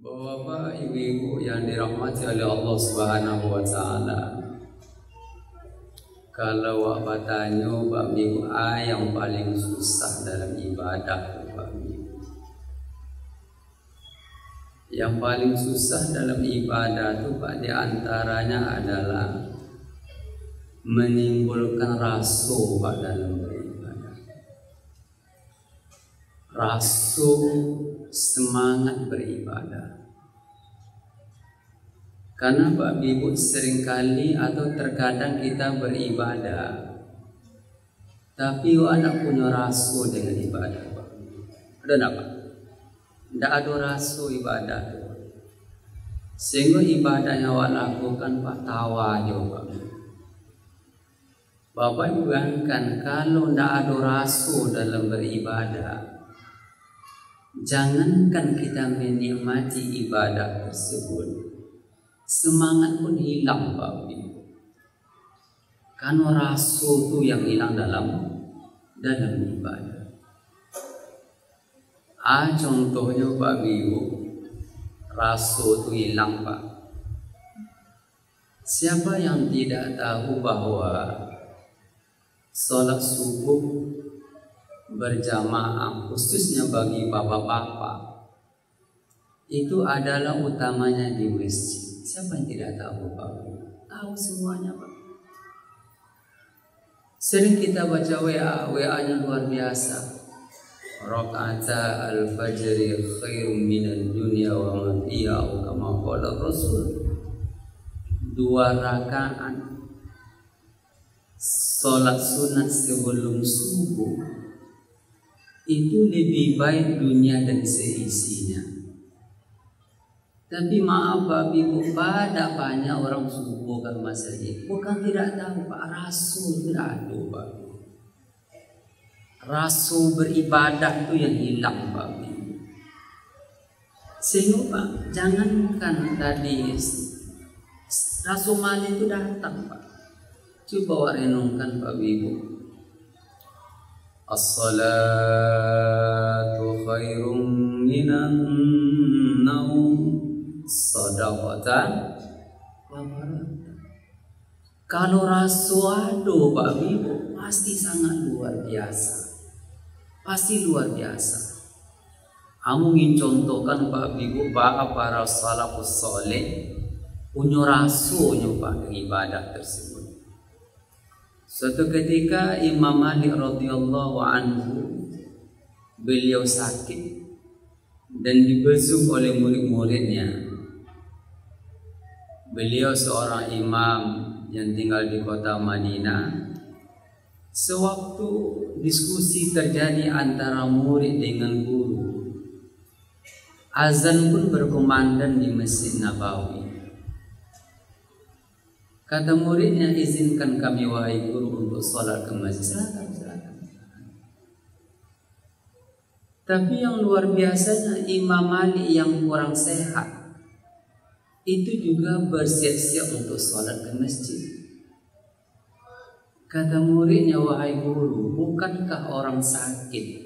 Bapak, ibu-ibu yang dirahmati oleh Allah Subhanahu wa Ta'ala, kalau wak bertanya Pak Ibu yang paling susah dalam ibadah, Pak Ibu, yang paling susah dalam ibadah itu Pak, diantaranya adalah menimbulkan rasa Pak dalam beribadah, rasa semangat beribadah. Karena Pak Ibu seringkali atau terkadang kita beribadah tapi anak punya rasa dengan ibadah, Pak. Ada apa? Tidak ada rasa ibadah, sehingga ibadahnya awak lakukan Pak tawa aja, Pak. Bapak Ibu bayangkan kalau tidak ada rasa dalam beribadah, jangankan kita menikmati ibadah tersebut, semangat pun hilang, Pak Ibu. Karena rasa itu yang hilang dalam ibadah. Contohnya Pak Ibu, rasa itu hilang, Pak. Siapa yang tidak tahu bahwa sholat subuh berjamaah, khususnya bagi bapak-bapak, itu adalah utamanya di masjid. Siapa yang tidak tahu, Pak? Tahu semuanya, Pak. Sering kita baca WA-nya luar biasa. Rakaata al-fajri khairum minad dunya wa ma fiha, kama qala Rasul. 2 rakaat salat sunat sebelum subuh itu lebih baik dunia dan seisinya. Tapi maaf Pak Ibu, pada banyak orang subuh ke masjid, bukan tidak tahu Pak, rasul tidak ada, Pak. Rasul beribadah itu yang hilang, Pak Ibu. Sehingga Pak, jangankan tadi rasul mana itu datang, Pak. Coba renungkan Pak Ibu. As-salatu khairum minan naum, sadaqatan wa barakah. Kalau rasuado Pak Ibu pasti sangat luar biasa, pasti luar biasa. Kamu ingin contohkan Pak Ibu bahwa para salafus soleh punya rasunya Pak ibadah tersebut. Suatu ketika Imam Malik radhiyallahu anhu, beliau sakit dan dibesuk oleh murid-muridnya. Beliau seorang imam yang tinggal di kota Madinah. Sewaktu diskusi terjadi antara murid dengan guru, azan pun berkumandang di Masjid Nabawi. Kata muridnya, izinkan kami wahai guru untuk sholat ke masjid. Silakan. Tapi yang luar biasanya Imam Malik yang kurang sehat itu juga bersiap-siap untuk sholat ke masjid. Kata muridnya, wahai guru, bukankah orang sakit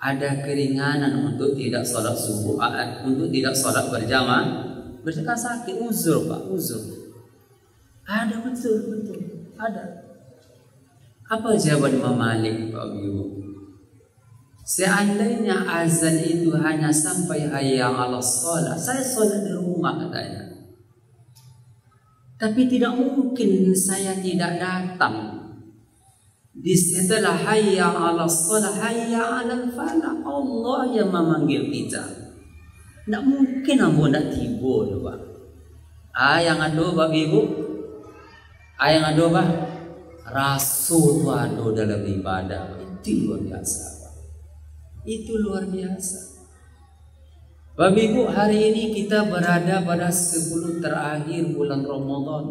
ada keringanan untuk tidak sholat subuh, untuk tidak sholat berjamaah? Mereka sakit, uzur Pak, uzur. Ada, betul, ada. Apa jawaban Imam Malik, Pak Ibu? Seandainya azan itu hanya sampai hayya 'alas shalah, saya sholat di rumah katanya. Tapi tidak mungkin saya tidak datang. Di setelah hayya 'alas shalah, hayya 'alal falah, Allah yang memanggil kita. Tidak mungkin ambo tidak tiba, Pak. Yang ada Pak Ibu, yang ada Pak, rasul itu ada dalam ibadah. Itu luar biasa. Itu luar biasa. Bapak Ibu, hari ini kita berada pada 10 terakhir bulan Ramadan,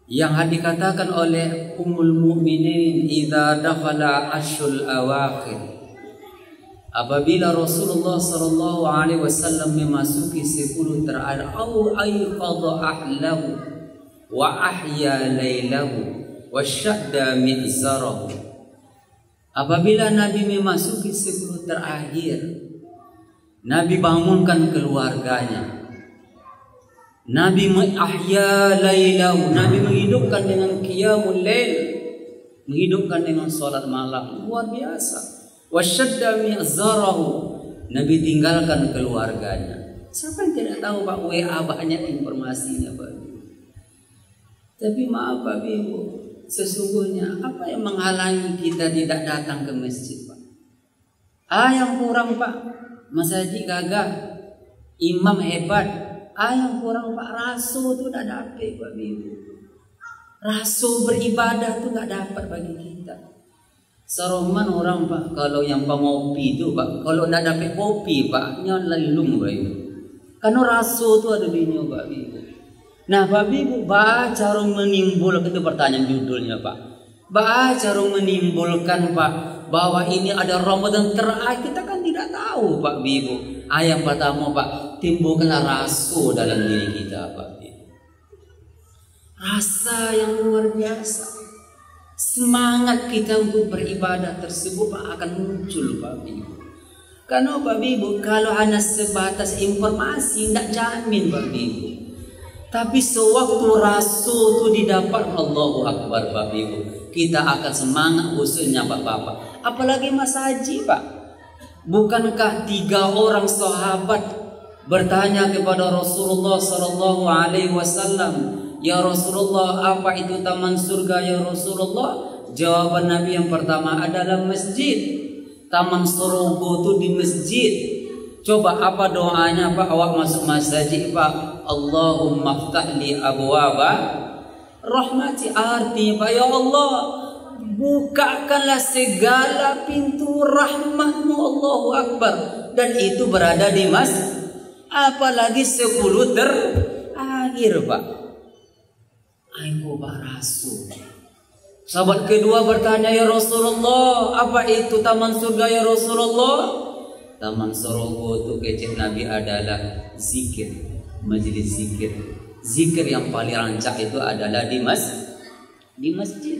yang dikatakan oleh Ummul Mukminin, idza dakhala ashrul awakhir, apabila Rasulullah sallallahu alaihi wasallam memasuki 10 terakhir, au ayqadha ahlahu wa ahya lailahu wa syadda mizarahu. Apabila Nabi memasuki 10 terakhir, Nabi bangunkan keluarganya. Nabi ahya lailahu, Nabi menghidupkan dengan qiyamul lail, menghidupkan dengan salat malam. Luar biasa. Wasyadda mi'zarahu, Nabi tinggalkan keluarganya. Siapa yang tidak tahu Pak, WA banyak informasinya Pak. Tapi maaf Pak Ibu, sesungguhnya apa yang menghalangi kita tidak datang ke masjid Pak? Yang kurang Pak, masjid gagah, imam hebat. Yang kurang Pak, rasul itu tidak dapat Pak Ibu. Rasul beribadah itu tidak dapat bagi kita. Seroman orang Pak, kalau yang pengopi itu Pak, kalau tidak dapat kopi Pak, nyalilung Pak Ibu. Karena rasul itu ada di Pak Ibu. Nah Pak Ibu, baca menimbulkan, itu pertanyaan judulnya Pak. Baca menimbulkan Pak, bahwa ini ada Ramadan terakhir, kita kan tidak tahu Pak Ibu. Yang pertama Pak, timbulkanlah rasul dalam diri kita Pak Ibu. Rasa yang luar biasa, semangat kita untuk beribadah tersebut Pak akan muncul Pak Ibu. Karena Pak Ibu, kalau hanya sebatas informasi tidak jamin Pak Ibu. Tapi sewaktu rasul itu didapat, Allahu Akbar Pak Ibu, kita akan semangat khususnya Bapak-bapak. Apalagi Mas Haji Pak. Bukankah 3 orang sahabat bertanya kepada Rasulullah sallallahu alaihi wasallam, "Ya Rasulullah, apa itu taman surga ya Rasulullah?" Jawaban Nabi yang pertama adalah masjid. Taman surga itu di masjid. Coba apa doanya Pak awak masuk masjid Pak? Allahumma ftah li abwaba rahmati. Artinya Pak, ya Allah, bukakanlah segala pintu rahmatmu, Allahu Akbar. Dan itu berada di masjid. Apalagi 10 terakhir Pak. Ayo Pak Rasul. Sahabat kedua bertanya, "Ya Rasulullah, apa itu taman surga ya Rasulullah?" Taman surga itu kecil Nabi adalah zikir, majelis zikir. Zikir yang paling rancak itu adalah di masjid.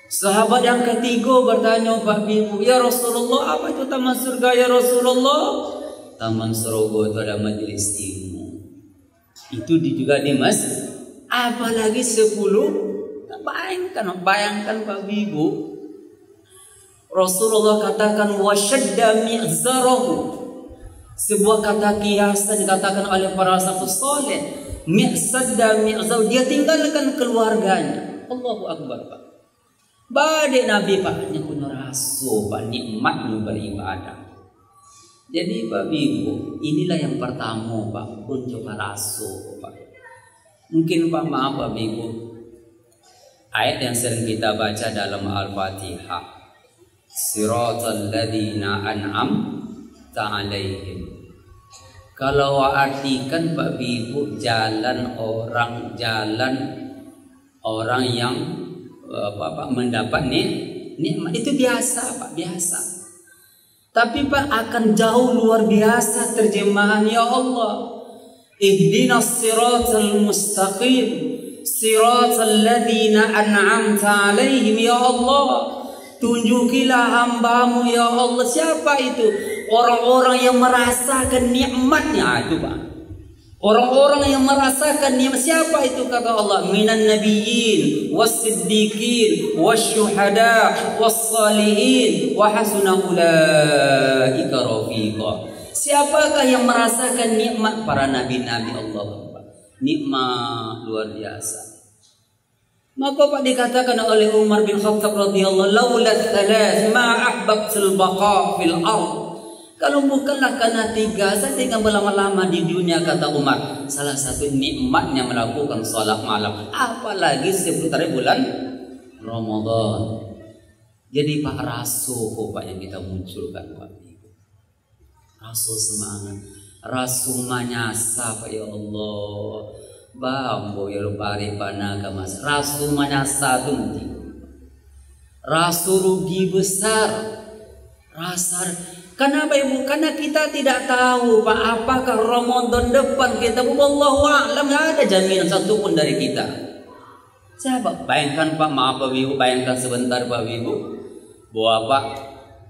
Sahabat yang ketiga bertanya Pak Ibu, "Ya Rasulullah, apa itu taman surga ya Rasulullah?" Taman surga itu ada majelis ilmu. Itu juga di masjid. Apalagi 10. Bayangkan Pak Ibu. Rasulullah katakan wasyadda mi'zarahu. Sebuah kata kiasan dikatakan oleh para salafus saleh. Mi'sadda mi'zarahu, dia tinggalkan keluarganya. Allahu Akbar Pak. Badai Nabi Pak, hanya punya rasul Pak, nikmatnya beribadah. Jadi Pak Ibu, inilah yang pertama Pak, untuk rasul Pak. Mungkin Pak, maaf Pak Ibu, ayat yang sering kita baca dalam Al-Fatihah, Siratal ladzina an'amta 'alaihim. Kalau artikan Pak Ibu, jalan orang yang mendapat nikmat itu biasa Pak, biasa. Tapi Pak akan jauh luar biasa terjemahan, ya Allah, ihdinas siratal mustaqim siratal ladzina an'amta 'alaihim. Ya Allah, tunjukilah hambamu ya Allah. Siapa itu? Orang-orang yang merasakan nikmatnya itu Pak. Orang-orang yang merasakan nikmat. Siapa itu? Kata Allah, minan nabiyyin was-siddiqin wasyuhada was-salihin wa hasuna ulaika rafiqa. Siapakah yang merasakan nikmat? Para nabi-nabi Allah. Nikmat luar biasa. Maka Pak dikatakan oleh Umar bin Khattab radhiyallahu, laula thalath ma ahbabtul baqa fil ardh. Kalau bukanlah karena 3, saya tinggal berlama-lama di dunia, kata Umar. Salah satu nikmatnya melakukan salat malam, apalagi seputar bulan Ramadan. Jadi Pak, rasul Pak yang kita munculkan Pak. Rasul semangat, rasul manyasa Pak, ya Allah. Bambo ya rupari panaga mas. Rasul manyasa tu nanti. Rasul rugi besar. Kenapa Ibu? Karena kita tidak tahu Pak, apakah Ramadan depan kita, wallahu a'lam, enggak ada jaminan satu pun dari kita. Siapa? Bayangkan Pak, maaf Pak Ibu, bayangkan sebentar Pak Ibu, bahwa Pak,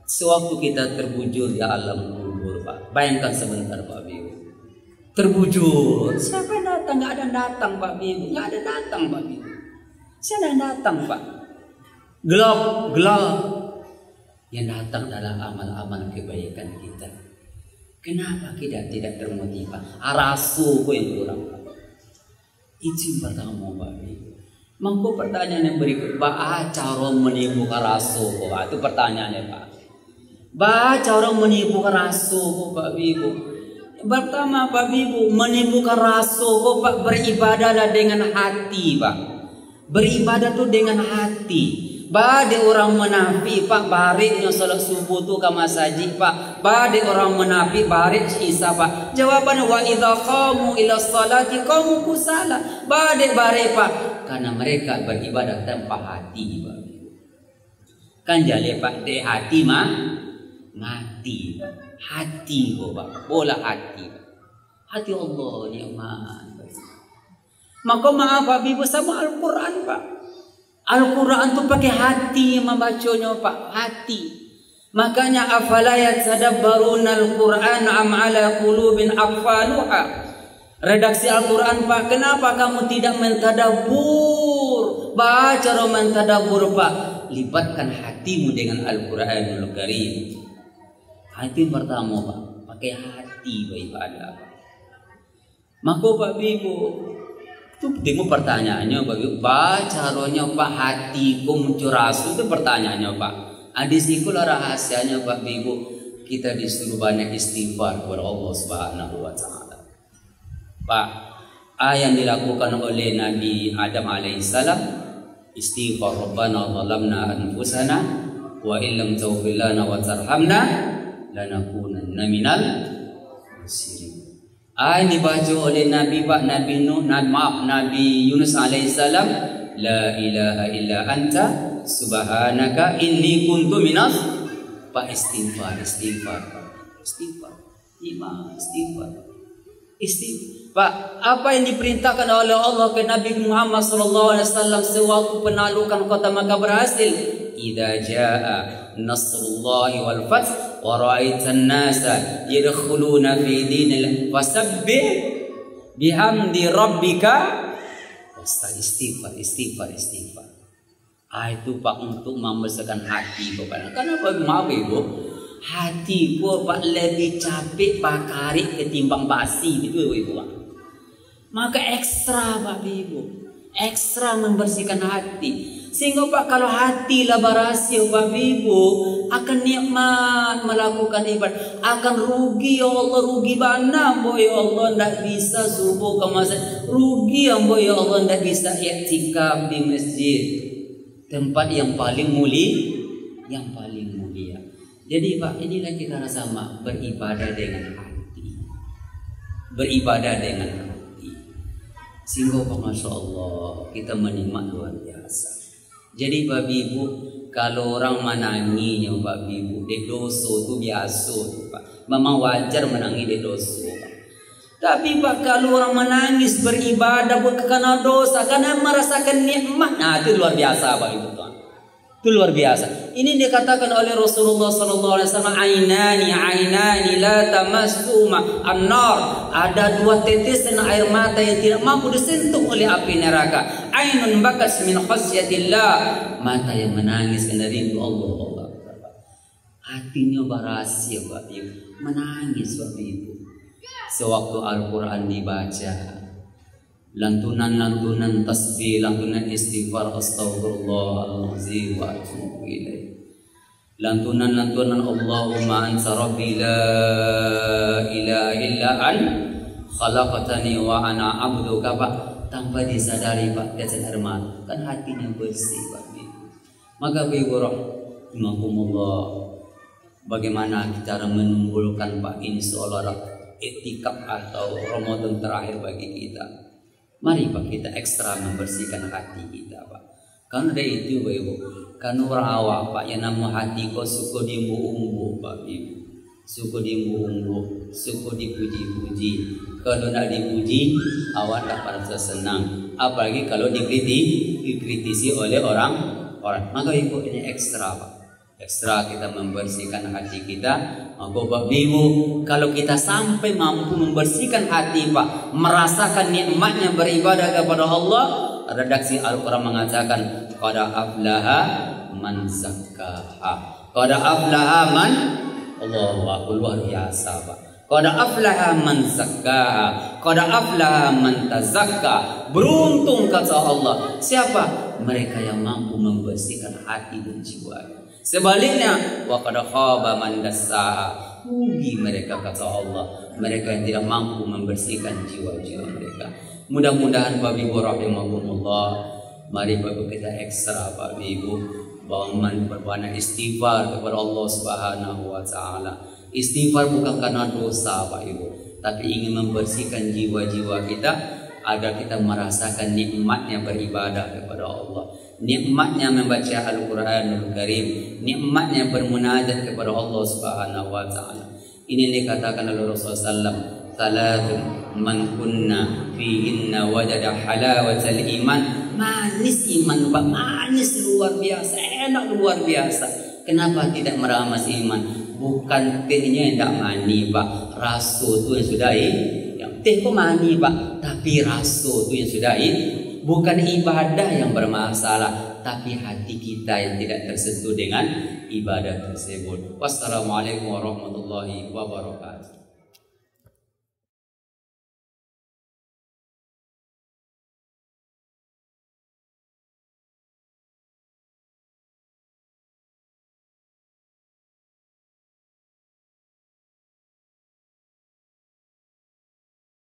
sewaktu kita terbujur di alam kubur, nganggur Pak. Bayangkan sebentar Pak Bibu. Terbujur. Siapa yang datang? Nggak ada datang Pak Bibu. Nggak ada datang Pak Bibu. Siapa yang datang Pak? Gelap. Yang datang adalah amal-amal kebaikan kita. Kenapa kita tidak termotivasi? Arasu yang kurang Pak. Itu yang pertama Pak Bibu. Mangko pertanyaan yang berikut, cara menipu rasu kok? Itu pertanyaannya Pak. Cara menipu rasu kok Pak Bibu? Pertama Pak Bibu, menipu rasu kok Pak, beribadahlah dengan hati Pak. Beribadah tuh dengan hati. Bade orang menafik Pak, baliknya salat subuh tu ke masjid Pak. Bade orang menafik balik isya Pak. Jawaban wa idza qamu ila salati qamu kusala. Bade Pak, karena mereka beribadah tanpa hati Pak. Kan jale Pak, de hati mah mati Pak. Hati kok Pak, bola hati Pak. Hati Allah nikmat. Maka maaf Pak Bibu sama Al-Qur'an Pak. Al-Quran itu pakai hati membacanya Pak, hati. Makanya afala yatadabbaruna al-Quran am ala qulubin aqfaluha. Redaksi Al-Quran Pak, kenapa kamu tidak mentadabbur? Baca mentadabbur Pak. Libatkan hatimu dengan Al-Quranul Karim. Hati pertama Pak, pakai hati beribadah. Maka Pak Bibu, itu demo pertanyaannya Pak, caranya Pak hatiku mencurasu itu pertanyaannya Pak. Adisiku rahasianya Pak Bibu, kita disuruh banyak istighfar kepada Allah Subhanahu wa taala. Pak, yang dilakukan oleh Nabi Adam alaihissalam, istighfar Rabbana zalamna anfusana wa illam taghfir lana wa tarhamna lanakunanna minal khasirin. Ini dibaca oleh Nabi Pak, Nabi Yunus alaihissalam, la ilaha illa anta subhanaka inni kuntu minas. Pak istighfar Pak, apa yang diperintahkan oleh Allah ke Nabi Muhammad SAW sewaktu penaklukan kota Makkah berhasil? Idza jaa nasrullahi wal fath wa ra'aitan nasa yadkhuluna fi dinil fasabbih bihamdi rabbika istighfar. Itu Pak untuk membersihkan hati Bapak. Kenapa maaf Ibu? Hati gua Pak lebih capek bakari ketimbang basi gitu Ibu Pak. Maka ekstra Pak Ibu, ekstra membersihkan hati. Sehingga Pak kalau hati lah berhasil Pak Ibu akan nikmat melakukan ibadah, akan rugi ya Allah, rugi bana boy ya Allah ndak bisa subuh ke masjid, rugi ya boy ya Allah ndak bisa i'tikaf di masjid, tempat yang paling mulia, Jadi Pak, inilah kita sama beribadah dengan hati, sehingga Pak Masya Allah kita menikmat luar biasa. Jadi Bapak Ibu, kalau orang menanginya Bapak Ibu, dek dosa itu biasa Pak. Memang wajar menangis dek dosa Pak. Tapi Pak, kalau orang menangis beribadah bukan karena dosa, karena merasakan nikmat, nah itu luar biasa Bapak Ibu Tuhan. Itu luar biasa. Ini dikatakan oleh Rasulullah SAW, ainani la tamassuma an-nar. Ada dua tetesan air mata yang tidak mampu disentuh oleh api neraka. Ainun bakas min khasyatillah. Mata yang menangis karena rindu Allah. Hatinya berhasil Bapak Ibu, menangis Bapak Ibu. Sewaktu Al-Quran dibaca, lantunan tasbih, lantunan istighfar, astaghfirullahaladzim wa atubu ilaih. Lantunan Allahumma anta rabbi la ilaha illa an khalaqtani wa ana abduka Pak. Tanpa disadari Pak, tetes air mata, kan hatinya bersih Pak. Maka Ibu rahimakumullah, bagaimana cara menumbuhkan Pak ini seolah etikap atau Ramadan terakhir bagi kita. Mari Pak kita ekstra membersihkan hati kita Pak. Karena dari itu Pak Ibu, kan orang awak Pak yang nama hati kau suka diumbu-umbu Pak Ibu, suka diumbu-umbu, suka dipuji-puji. Kalau nak dipuji, awak tak merasa senang. Apalagi kalau dikritisi oleh orang. Maka Ibu ini ekstra Pak, Ekstra kita membersihkan hati kita. Bapak Ibu, kalau kita sampai mampu membersihkan hati Pak, merasakan nikmatnya beribadah kepada Allah, redaksi Al-Quran mengatakan qad aflaha man zakkaha. Qad aflaha man, Allahu akbar, luar biasa Pak. Qad aflaha man zakkaha, qad aflaha man tazakka. Beruntung kata Allah siapa? Mereka yang mampu membersihkan hati dan jiwa. Sebaliknya wa qad khaba man dassaha. Rugi mereka kata Allah, mereka yang tidak mampu membersihkan jiwa-jiwa mereka. Mudah-mudahan Bapak Ibu rahimahumullah, mari Bapak kita ekstra Bapak Ibu bangun berbanyak istighfar kepada Allah Subhanahu wa taala. Istighfar bukan karena dosa Bapak Ibu, tapi ingin membersihkan jiwa-jiwa kita agar kita merasakan nikmatnya beribadah kepada Allah, nikmatnya membaca Al-Quranul Karim, nikmatnya bermunajat kepada Allah Subhanahu wa taala. Ini dikatakan oleh Rasulullah SAW, salatun man kunna fihinna wajada halawatal iman. Manis iman Pak, manis luar biasa, enak luar biasa. Kenapa tidak meramas iman? Bukan tehnya yang tidak mani Pak, rasa itu yang sudah yang teh kok mani Pak, tapi rasa itu yang sudah bukan ibadah yang bermasalah, tapi hati kita yang tidak tersentuh dengan ibadah tersebut. Wassalamualaikum warahmatullahi wabarakatuh.